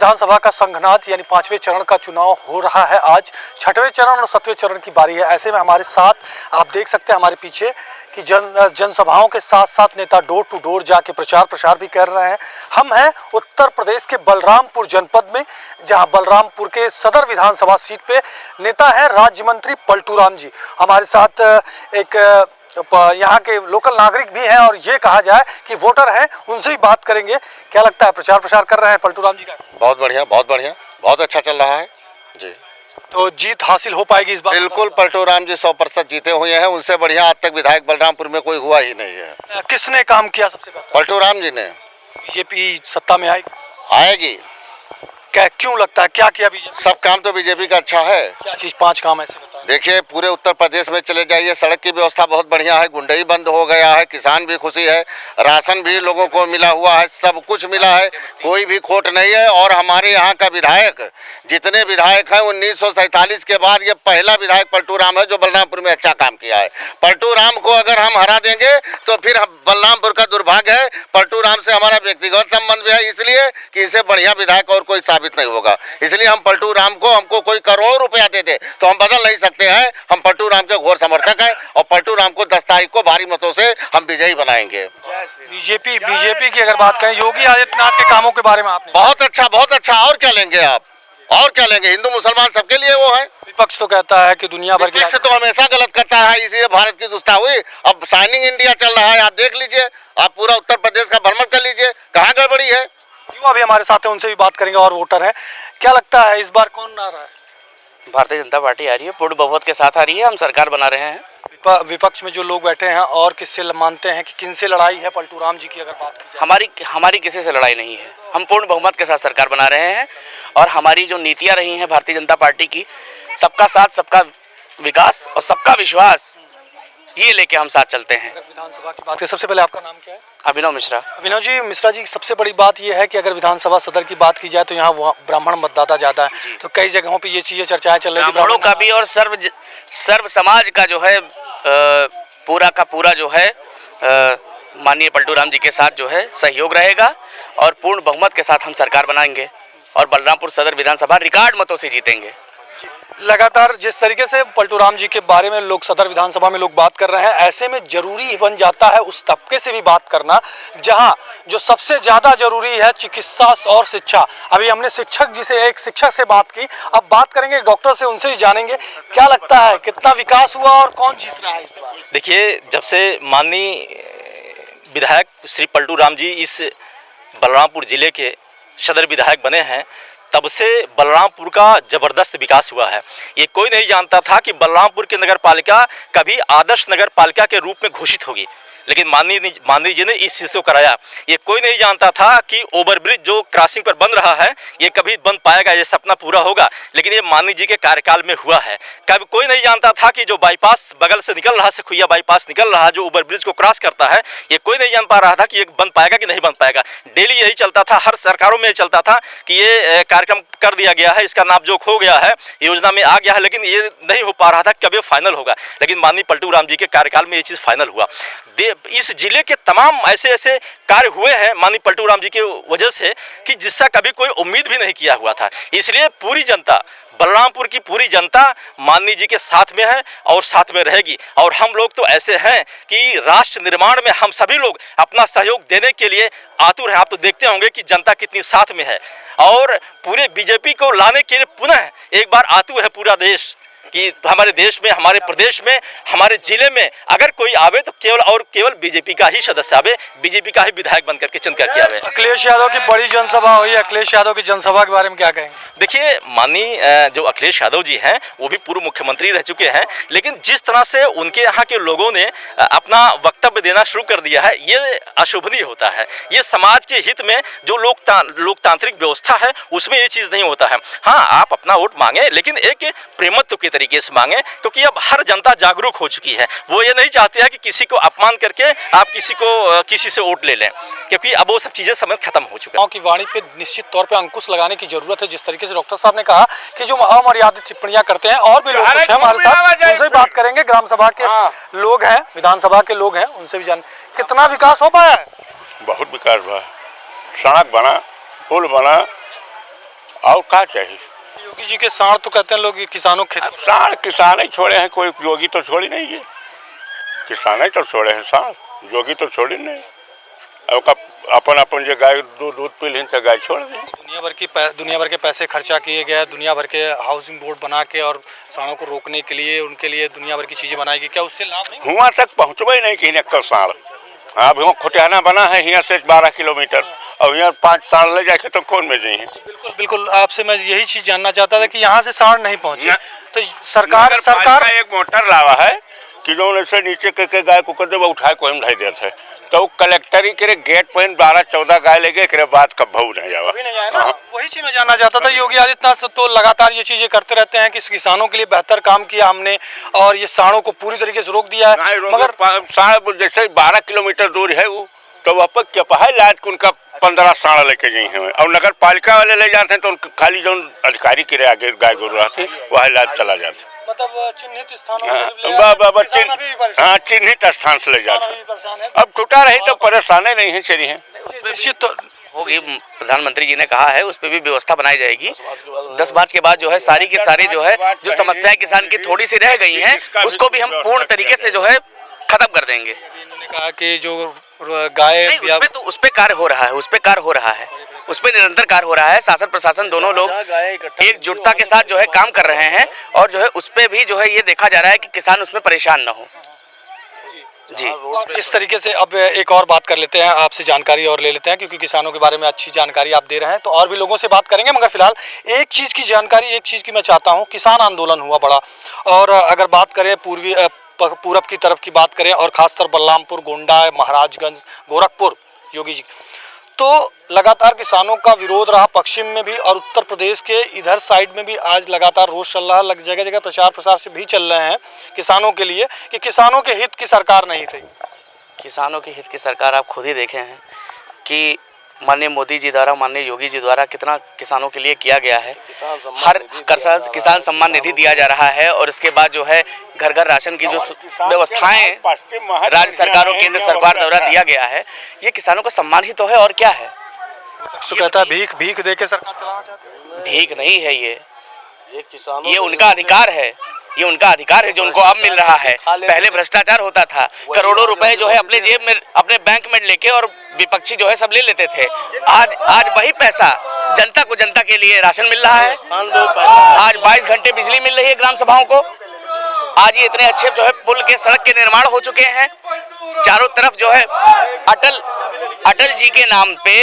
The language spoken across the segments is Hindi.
विधानसभा का संघनाद यानी 5वें चरण का चुनाव हो रहा है। आज 6वें चरण और 7वें चरण की बारी है। ऐसे में हमारे साथ आप देख सकते हैं हमारे पीछे कि जनसभाओं के साथ साथ नेता डोर टू डोर जाके प्रचार प्रसार भी कर रहे हैं। हम हैं उत्तर प्रदेश के बलरामपुर जनपद में, जहां बलरामपुर के सदर विधानसभा सीट पे नेता है राज्य मंत्री पलटू राम जी। हमारे साथ एक यहाँ के लोकल नागरिक भी हैं और ये कहा जाए कि वोटर हैं, उनसे ही बात करेंगे। क्या लगता है, प्रचार प्रसार कर रहे हैं पलटू राम जी का? बहुत बढ़िया, बहुत अच्छा चल रहा है जी। तो जीत हासिल हो पाएगी इस बार? बिल्कुल, पलटू राम जी 100% जीते हुए हैं। उनसे बढ़िया आज तक विधायक बलरामपुर में कोई हुआ ही नहीं है। किसने काम किया सबसे पहले? पलटू राम जी ने। बीजेपी सत्ता में आएगी। क्या, क्यों लगता है, क्या किया बीजेपी? सब काम तो बीजेपी का अच्छा है। क्या चीज, 5 काम ऐसे बताएं। देखिए, पूरे उत्तर प्रदेश में चले जाइए, सड़क की व्यवस्था बहुत बढ़िया है, गुंडई बंद हो गया है, किसान भी खुशी है, राशन भी लोगों को मिला हुआ है, सब कुछ मिला है, कोई भी खोट नहीं है। और हमारे यहाँ का विधायक, जितने विधायक हैं 1947 के बाद ये पहला विधायक पलटू राम है जो बलरामपुर में अच्छा काम किया है। पलटू राम को अगर हम हरा देंगे तो फिर बलरामपुर का दुर्भाग्य है। पलटू राम से हमारा व्यक्तिगत संबंध भी है, इसलिए कि इसे बढ़िया विधायक और कोई साबित नहीं होगा। इसलिए हम पलटू राम को, हमको कोई करोड़ रुपया दे दे तो हम बदल नहीं सकते हैं। हम पलटू राम के घोर समर्थक हैं और पलटू राम को 10 तारीख को भारी मतों से हम विजयी बनाएंगे। बीजेपी की अगर बात करें, योगी आदित्यनाथ के कामों के बारे में आपने? बहुत अच्छा। और क्या लेंगे आप, और क्या लेंगे? हिंदू मुसलमान सबके लिए वो है। विपक्ष तो कहता है कि दुनिया भर के, विपक्ष तो हमेशा गलत करता है, इसलिए भारत की दुष्टा हुई। अब शाइनिंग इंडिया चल रहा है, आप देख लीजिए, आप पूरा उत्तर प्रदेश का भ्रमण कर लीजिए, कहाँ गड़बड़ी है। युवा भी हमारे साथ है, उनसे भी बात करेंगे और वोटर हैं। क्या लगता है इस बार कौन आ रहा है? भारतीय जनता पार्टी आ रही है, पूर्ण बहुमत के साथ आ रही है। हम सरकार बना रहे हैं। विपक्ष में जो लोग बैठे हैं और किससे मानते हैं कि किनसे लड़ाई है पलटू राम जी की अगर बात की जाए? हमारी किसी से लड़ाई नहीं है। हम पूर्ण बहुमत के साथ सरकार बना रहे हैं और हमारी जो नीतियां रही हैं भारतीय जनता पार्टी की, सबका साथ, सबका विकास और सबका विश्वास, ये लेके हम साथ चलते हैं। अगर विधानसभा की बात करें, सबसे पहले आपका नाम क्या है? अभिनव मिश्रा। अभिनव जी, मिश्रा जी, सबसे बड़ी बात यह है कि अगर विधानसभा सदर की बात की जाए तो यहाँ ब्राह्मण मतदाता ज्यादा है, तो कई जगहों पे ये चीजें चर्चाएं चल रही है। ब्राह्मणों का भी और सर्व समाज का जो है पूरा का पूरा जो है माननीय पलटू राम जी के साथ जो है सहयोग रहेगा और पूर्ण बहुमत के साथ हम सरकार बनाएंगे और बलरामपुर सदर विधानसभा रिकॉर्ड मतों से जीतेंगे। लगातार जिस तरीके से पलटू राम जी के बारे में लोग सदर विधानसभा में लोग बात कर रहे हैं, ऐसे में जरूरी ही बन जाता है उस तबके से भी बात करना जहां जो सबसे ज्यादा जरूरी है चिकित्सा और शिक्षा। अभी हमने एक शिक्षक से बात की, अब बात करेंगे डॉक्टर से, उनसे ही जानेंगे क्या लगता है कितना विकास हुआ और कौन जीत रहा है इस बार। देखिए, जब से माननीय विधायक श्री पलटू राम जी इस बलरामपुर जिले के सदर विधायक बने हैं, तब से बलरामपुर का ज़बरदस्त विकास हुआ है। ये कोई नहीं जानता था कि बलरामपुर की नगर पालिका कभी आदर्श नगर पालिका के रूप में घोषित होगी, लेकिन माननीय जी ने इस चीज़ को कराया। ये कोई नहीं जानता था कि ओवरब्रिज जो क्रॉसिंग पर बन रहा है ये कभी बन पाएगा, ये सपना पूरा होगा, लेकिन ये माननीय जी के कार्यकाल में हुआ है। कभी कोई नहीं जानता था कि जो बाईपास बगल से निकल रहा, सखुइया बाईपास निकल रहा, जो ओवरब्रिज को क्रॉस करता है, ये कोई नहीं जान पा रहा था कि ये बन पाएगा कि नहीं बन पाएगा। डेली यही चलता था, हर सरकारों में चलता था कि ये कार्यक्रम कर दिया गया है, इसका नापजोख हो गया है, योजना में आ गया है, लेकिन ये नहीं हो पा रहा था कब ये फाइनल होगा। लेकिन माननीय पलटू राम जी के कार्यकाल में ये चीज़ फाइनल हुआ। इस जिले के तमाम ऐसे कार्य हुए हैं माननीय पलटू राम जी के वजह से कि जिसका कभी कोई उम्मीद भी नहीं किया हुआ था। इसलिए पूरी जनता, बलरामपुर की पूरी जनता माननीय जी के साथ में है और साथ में रहेगी। और हम लोग तो ऐसे हैं कि राष्ट्र निर्माण में हम सभी लोग अपना सहयोग देने के लिए आतुर हैं। आप तो देखते होंगे कि जनता कितनी साथ में है और पूरे बीजेपी को लाने के लिए पुनः एक बार आतुर है पूरा देश कि हमारे देश में, हमारे प्रदेश में, हमारे जिले में अगर कोई आवे तो केवल बीजेपी का ही सदस्य आवे, बीजेपी का ही विधायक बनकर के चुन करके आवे। अखिलेश यादव की बड़ी जनसभा हुई, अखिलेश यादव की जनसभा के बारे में क्या कहेंगे? देखिए, माननीय जो अखिलेश यादव जी हैं वो भी पूर्व मुख्यमंत्री रह चुके हैं, लेकिन जिस तरह से उनके यहाँ के लोगों ने अपना वक्तव्य देना शुरू कर दिया है, ये अशोभनीय होता है। ये समाज के हित में जो लोकतांत्रिक व्यवस्था है उसमें ये चीज़ नहीं होता है। हाँ, आप अपना वोट मांगे, लेकिन एक प्रेमत्व के तरीके से मांगे, क्योंकि अब हर जनता जागरूक हो चुकी है। वो ये नहीं चाहती है कि किसी को अपमान करके आप किसी से वोट ले लें, क्योंकि अब वो सब चीजें समय खत्म हो चुका है। की वाणी पे निश्चित तौर पे अंकुश लगाने की जरूरत है। जिस तरीके से डॉक्टर साहब ने कहा कि जो अमर्यादित टिप्पणियां करते हैं, और भी लोग कुछ हैं हमारे साथ, उनसे भी बात करेंगे। ग्राम सभा के लोग हैं, विधानसभा के लोग हैं, उनसे भी जान कितना विकास हो पाया है। बहुत विकास हुआ, सड़क बना, पुल बना, और क्या चाहिए। योगी जी के साण तो कहते हैं लोग, ये किसानों के अब साढ़ किसान ही छोड़े हैं, कोई योगी तो छोड़ी नहीं है, किसान ही तो छोड़े हैं साढ़, योगी तो छोड़ी नहीं। और अपन अपन जो गाय दूध पी लें तो गाय छोड़ दें। दुनिया भर के पैसे खर्चा किए गए, दुनिया भर के हाउसिंग बोर्ड बना के और साणों को रोकने के लिए उनके लिए दुनिया भर की चीजें बनाई गई, क्या उससे लाभ नहीं? हुआ तक पहुँचबे ही नहीं कहीं नक्कल साढ़। हाँ अभी वहाँ खुटियाना बना है यहाँ से 12 किलोमीटर, और यहाँ 5 साढ़ ले जाके तो कौन में जाइए। बिल्कुल बिल्कुल, आपसे मैं यही चीज जानना चाहता था कि यहाँ से साढ़ नहीं पहुँचे तो सरकार एक मोटर लावा है कि जो ऐसे नीचे करके गाय को कर दे उठाए को हम ढाई देते है, तो कलेक्टर ही के गेट पर 12-14 गाय ले गए, के बाद कब भाव नहीं जावा। वही चीज मैं जानना चाहता था। योगी आदित्यनाथ तो लगातार ये चीजें करते रहते हैं कि किसानों के लिए बेहतर काम किया हमने और ये साणों को पूरी तरीके से रोक दिया है, मगर साढ़ जैसे 12 किलोमीटर दूर है वो, तो वहाँ पर क्या है लाद को उनका 15 साढ़ लेके गई हैं, और नगर पालिका वाले ले जाते हैं तो उनका खाली जो अधिकारी के आगे गाय गोरू रहते वह लाद चला जाते, मतलब चिन्हित स्थानों हाँ चिन्हित स्थान से ले जाते। अब छुटा रही तो परेशानी नहीं है, चली है निश्चित होगी। प्रधानमंत्री जी ने कहा है उस पर भी व्यवस्था बनाई जाएगी। 10 मार्च के बाद जो है सारी की सारी जो है जो समस्याएं किसान की थोड़ी सी रह गई हैं उसको भी हम पूर्ण तरीके से जो है खत्म कर देंगे। उन्होंने कहा कि जो गाय उस पे कार्य हो रहा है, उस पे कार्य हो रहा है, उस पे निरंतर कार्य हो रहा है। शासन प्रशासन दोनों लोग एकजुटता के साथ जो है काम कर रहे हैं और जो है उस पे भी जो है ये देखा जा रहा है कि किसान उसमें परेशान ना हो। जी और इस तरीके से अब एक और बात कर लेते हैं, आपसे जानकारी और ले लेते हैं क्योंकि किसानों के बारे में अच्छी जानकारी आप दे रहे हैं, तो और भी लोगों से बात करेंगे, मगर फिलहाल एक चीज़ की जानकारी, एक चीज़ की मैं चाहता हूँ। किसान आंदोलन हुआ बड़ा, और अगर बात करें पूरब की तरफ की बात करें और खासकर बलरामपुर, गोंडा, महाराजगंज, गोरखपुर, योगी जी, तो लगातार किसानों का विरोध रहा पश्चिम में भी और उत्तर प्रदेश के इधर साइड में भी आज लगातार रोष चल रहा, जगह जगह प्रचार प्रसार से भी चल रहे हैं किसानों के लिए कि किसानों के हित की सरकार नहीं रही। किसानों के हित की सरकार आप खुद ही देखे हैं कि माननीय मोदी जी द्वारा, माननीय योगी जी द्वारा कितना किसानों के लिए किया गया है। हर किसान सम्मान निधि दिया जा रहा है और इसके बाद जो है घर घर राशन की जो व्यवस्थाएं राज्य सरकारों केंद्र सरकार द्वारा दिया गया है, ये किसानों का सम्मान ही तो है और क्या है। तो कहता है भीख दे के सरकार चलाना चाहती है। भीख नहीं है ये उनका अधिकार है, ये उनका अधिकार है जो उनको अब मिल रहा है। पहले भ्रष्टाचार होता था, करोड़ों रुपए जो है अपने जेब में, अपने बैंक में लेके और विपक्षी जो है सब ले लेते थे। आज वही पैसा जनता को, जनता के लिए राशन मिल रहा है। आज 22 घंटे बिजली मिल रही है ग्राम सभाओं को। आज ये इतने अच्छे जो है पुल के, सड़क के निर्माण हो चुके हैं। चारों तरफ जो है अटल जी के नाम पे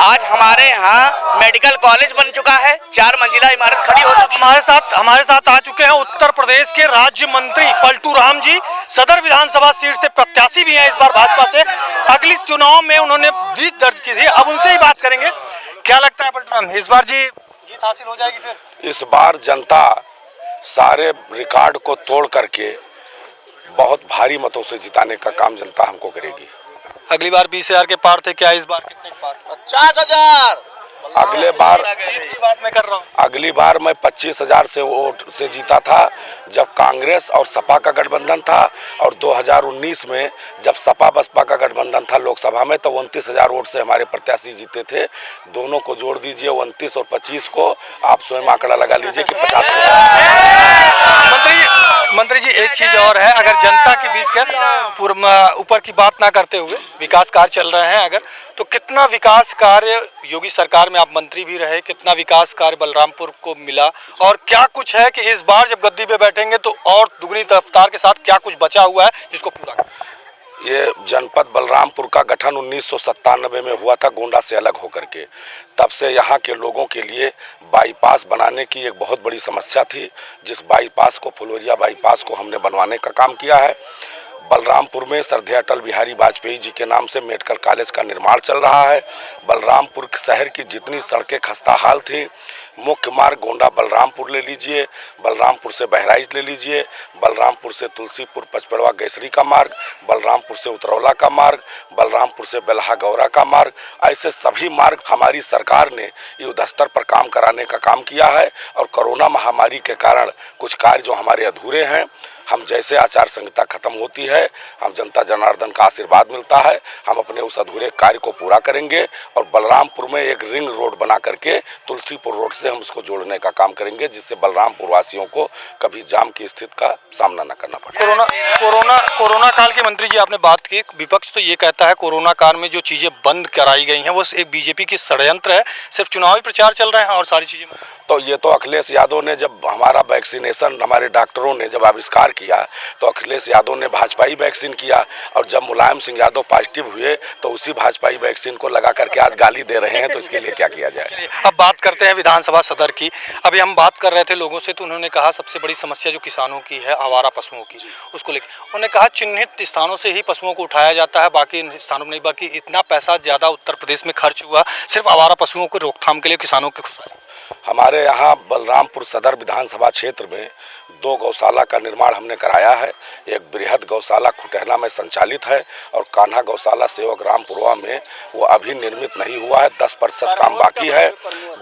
आज हमारे यहाँ मेडिकल कॉलेज बन चुका है, 4 मंजिला इमारत खड़ी हो चुकी है। हमारे साथ आ चुके हैं उत्तर प्रदेश के राज्य मंत्री पलटू राम जी, सदर विधानसभा सीट से प्रत्याशी भी हैं इस बार भाजपा से। अगली चुनाव में उन्होंने जीत दर्ज की थी, अब उनसे ही बात करेंगे। क्या लगता है पलटू राम, इस बार जीत हासिल हो जाएगी? फिर इस बार जनता सारे रिकॉर्ड को तोड़ करके बहुत भारी मतों से जिताने का काम जनता हमको करेगी। अगली बार 20,000 के पार थे, क्या इस बार कितने के पार? 50,000। अगले बार जीत की बात मैं कर रहा हूँ। अगली बार मैं 25,000 से वोट से जीता था जब कांग्रेस और सपा का गठबंधन था, और 2019 में जब सपा बसपा का गठबंधन था लोकसभा में तो 29,000 वोट से हमारे प्रत्याशी जीते थे। दोनों को जोड़ दीजिए 29 और 25 को, आप स्वयं आंकड़ा लगा लीजिए कि 50 मंत्री जी एक चीज और है, अगर जनता के बीच के ऊपर की बात ना करते हुए विकास कार्य चल रहे हैं अगर, तो कितना विकास कार्य योगी सरकार में आप मंत्री भी रहे, कितना विकास कार्य बलरामपुर को मिला, और क्या कुछ है कि इस बार जब गद्दी पे बैठेंगे तो और दुगनी रफ्तार के साथ क्या कुछ बचा हुआ है जिसको पूरा करें? ये जनपद बलरामपुर का गठन 1997 में हुआ था गोंडा से अलग होकर के। तब से यहाँ के लोगों के लिए बाईपास बनाने की एक बहुत बड़ी समस्या थी, जिस बाईपास को, फुलवरिया बाईपास को हमने बनवाने का काम किया है। बलरामपुर में श्रद्धेय अटल बिहारी वाजपेयी जी के नाम से मेडिकल कॉलेज का निर्माण चल रहा है। बलरामपुर शहर की जितनी सड़कें खस्ताहाल थी, मुख्य मार्ग गोंडा बलरामपुर ले लीजिए, बलरामपुर से बहराइच ले लीजिए, बलरामपुर से तुलसीपुर पचपेड़वा गैसरी का मार्ग, बलरामपुर से उतरौला का मार्ग, बलरामपुर से बेल्हा गौरा का मार्ग, ऐसे सभी मार्ग हमारी सरकार ने युद्ध स्तर पर काम कराने का काम किया है। और कोरोना महामारी के कारण कुछ कार्य जो हमारे अधूरे हैं, हम जैसे आचार संहिता खत्म होती है, हम जनता जनार्दन का आशीर्वाद मिलता है, हम अपने उस अधूरे कार्य को पूरा करेंगे और बलरामपुर में एक रिंग रोड बना करके तुलसीपुर रोड से हम उसको जोड़ने का काम करेंगे, जिससे बलरामपुर वासियों को कभी जाम की स्थिति का सामना न करना पड़े। कोरोना काल के मंत्री जी आपने बात की, विपक्ष तो ये कहता है कोरोना काल में जो चीजें बंद कराई गई हैं वो एक बीजेपी की षड्यंत्र है, सिर्फ चुनावी प्रचार चल रहे हैं और सारी चीजें। तो ये तो अखिलेश यादव ने जब हमारा वैक्सीनेशन हमारे डॉक्टरों ने जब आविष्कार किया तो अखिलेश यादव ने भाजपाई वैक्सीन किया, और जब मुलायम सिंह यादव पॉजिटिव हुए तो उसी भाजपाई वैक्सीन को लगा करके आज गाली दे रहे हैं, तो इसके लिए क्या किया जाए। अब बात करते हैं विधानसभा सदर की। अभी हम बात कर रहे थे लोगों से, तो उन्होंने कहा सबसे बड़ी समस्या जो किसानों की है आवारा पशुओं की, उसको लेकर उन्होंने कहा चिन्हित स्थानों से ही पशुओं को उठाया जाता है, बाकी स्थानों में नहीं। बाकी इतना पैसा ज़्यादा उत्तर प्रदेश में खर्च हुआ सिर्फ आवारा पशुओं को रोकथाम के लिए, किसानों की खुशहाली। हमारे यहाँ बलरामपुर सदर विधानसभा क्षेत्र में 2 गौशाला का निर्माण हमने कराया है। एक बृहद गौशाला खुटहना में संचालित है और कान्हा गौशाला सेवक रामपुरवा में वो अभी निर्मित नहीं हुआ है, 10% काम बाकी है।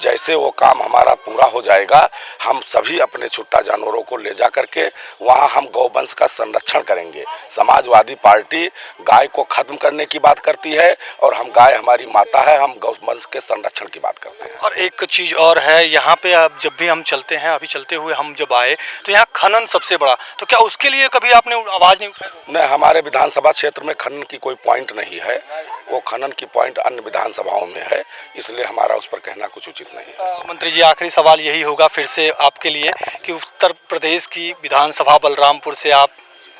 जैसे वो काम हमारा पूरा हो जाएगा हम सभी अपने छुट्टा जानवरों को ले जा करके वहाँ हम गौवंश का संरक्षण करेंगे। समाजवादी पार्टी गाय को खत्म करने की बात करती है और हम गाय हमारी माता है, हम गौवंश के संरक्षण की बात करते हैं। और एक चीज़ और है, यहाँ पे अब जब भी हम चलते हैं, अभी चलते हुए हम जब आए तो यहाँ खनन सबसे बड़ा, तो क्या उसके लिए कभी आपने आवाज़ नहीं उठाई? नहीं, हमारे विधानसभा क्षेत्र में खनन की कोई पॉइंट नहीं है, वो खनन की पॉइंट अन्य विधानसभाओं में है, इसलिए हमारा उस पर कहना कुछ उचित नहीं है। मंत्री जी, आखिरी सवाल यही होगा फिर से आपके लिए कि उत्तर प्रदेश की विधानसभा बलरामपुर से आप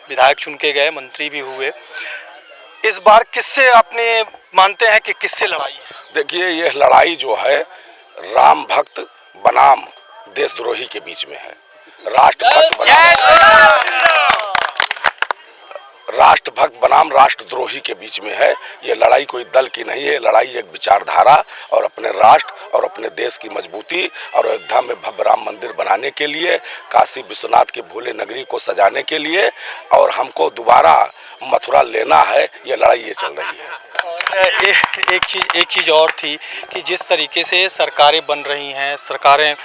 विधायक चुन के गए, मंत्री भी हुए, इस बार किससे आपने मानते हैं कि किससे लड़ाई है? देखिए, ये लड़ाई जो है राम भक्त बनाम देशद्रोही के बीच में है, राष्ट्रभक्त बनाम राष्ट्रद्रोही के बीच में है। ये लड़ाई कोई दल की नहीं है, लड़ाई एक विचारधारा और अपने राष्ट्र और अपने देश की मजबूती और अयोध्या में भव्य राम मंदिर बनाने के लिए, काशी विश्वनाथ की भोले नगरी को सजाने के लिए, और हमको दोबारा मथुरा लेना है, ये लड़ाई ये चल रही है। एक चीज़ और थी कि जिस तरीके से सरकारें बन रही हैं, सरकारें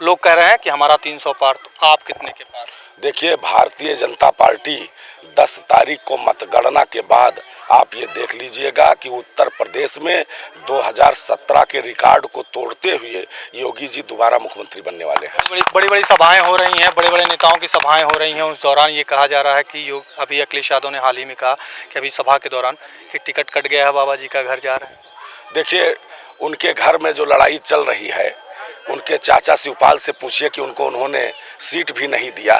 लोग कह रहे हैं कि हमारा 300 पार, तो आप कितने के पार? देखिए, भारतीय जनता पार्टी 10 तारीख को मतगणना के बाद आप ये देख लीजिएगा कि उत्तर प्रदेश में 2017 के रिकॉर्ड को तोड़ते हुए योगी जी दोबारा मुख्यमंत्री बनने वाले हैं। बड़ी सभाएं हो रही हैं, बड़े नेताओं की सभाएं हो रही हैं। उस दौरान ये कहा जा रहा है कि अभी अखिलेश यादव ने हाल ही में कहा कि अभी सभा के दौरान कि टिकट कट गया है, बाबा जी का घर जा रहे हैं। देखिए, उनके घर में जो लड़ाई चल रही है, उनके चाचा शिवपाल से पूछिए कि उन्होंने सीट भी नहीं दिया।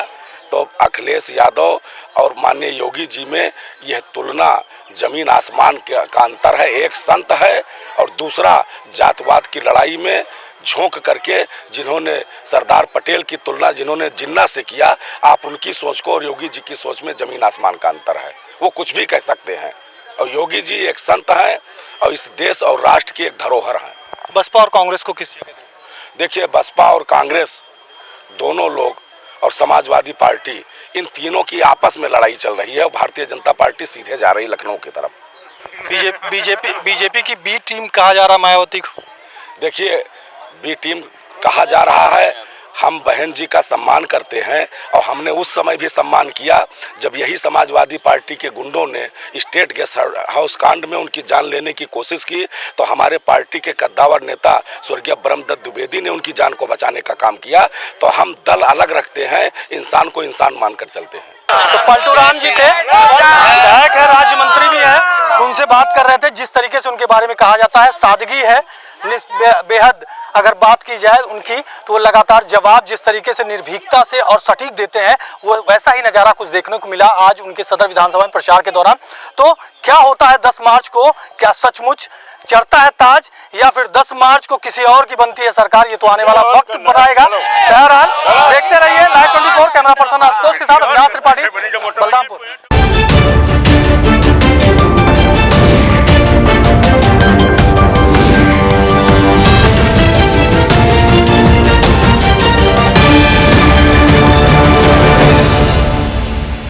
तो अखिलेश यादव और माननीय योगी जी में यह तुलना जमीन आसमान का अंतर है। एक संत है और दूसरा जातवाद की लड़ाई में झोंक करके जिन्होंने सरदार पटेल की तुलना जिन्होंने जिन्ना से किया, आप उनकी सोच को और योगी जी की सोच में जमीन आसमान का अंतर है। वो कुछ भी कह सकते हैं, और योगी जी एक संत हैं और इस देश और राष्ट्र की एक धरोहर हैं। बसपा और कांग्रेस को किस जगह? देखिए, बसपा और कांग्रेस दोनों लोग और समाजवादी पार्टी, इन तीनों की आपस में लड़ाई चल रही है और भारतीय जनता पार्टी सीधे जा रही लखनऊ की तरफ। बीजेपी की बी टीम कहा जा रहा मायावती को। देखिए, बी टीम कहा जा रहा है, हम बहन जी का सम्मान करते हैं और हमने उस समय भी सम्मान किया जब यही समाजवादी पार्टी के गुंडों ने स्टेट गेस्ट हाउस कांड में उनकी जान लेने की कोशिश की, तो हमारे पार्टी के कद्दावर नेता स्वर्गीय ब्रह्मदत्त द्विवेदी ने उनकी जान को बचाने का काम किया। तो हम दल अलग रखते हैं, इंसान को इंसान मानकर चलते हैं। तो पलटू राम जी थे, विधायक है, राज्य मंत्री भी है, उनसे बात कर रहे थे। जिस तरीके से उनके बारे में कहा जाता है, सादगी है बेहद, अगर बात की जाए उनकी, तो वो लगातार जवाब जिस तरीके से निर्भीकता से और सटीक देते हैं, वो वैसा ही नज़ारा कुछ देखने को मिला आज उनके सदर विधानसभा में प्रचार के दौरान। तो क्या होता है 10 मार्च को, क्या सचमुच चढ़ता है ताज या फिर 10 मार्च को किसी और की बनती है सरकार, ये तो आने वाला वक्त बताएगा। बहरहाल देखते रहिए Live 24, कैमरा पर्सन आशुतोष के साथ अविनाश त्रिपाठी, बलरामपुर।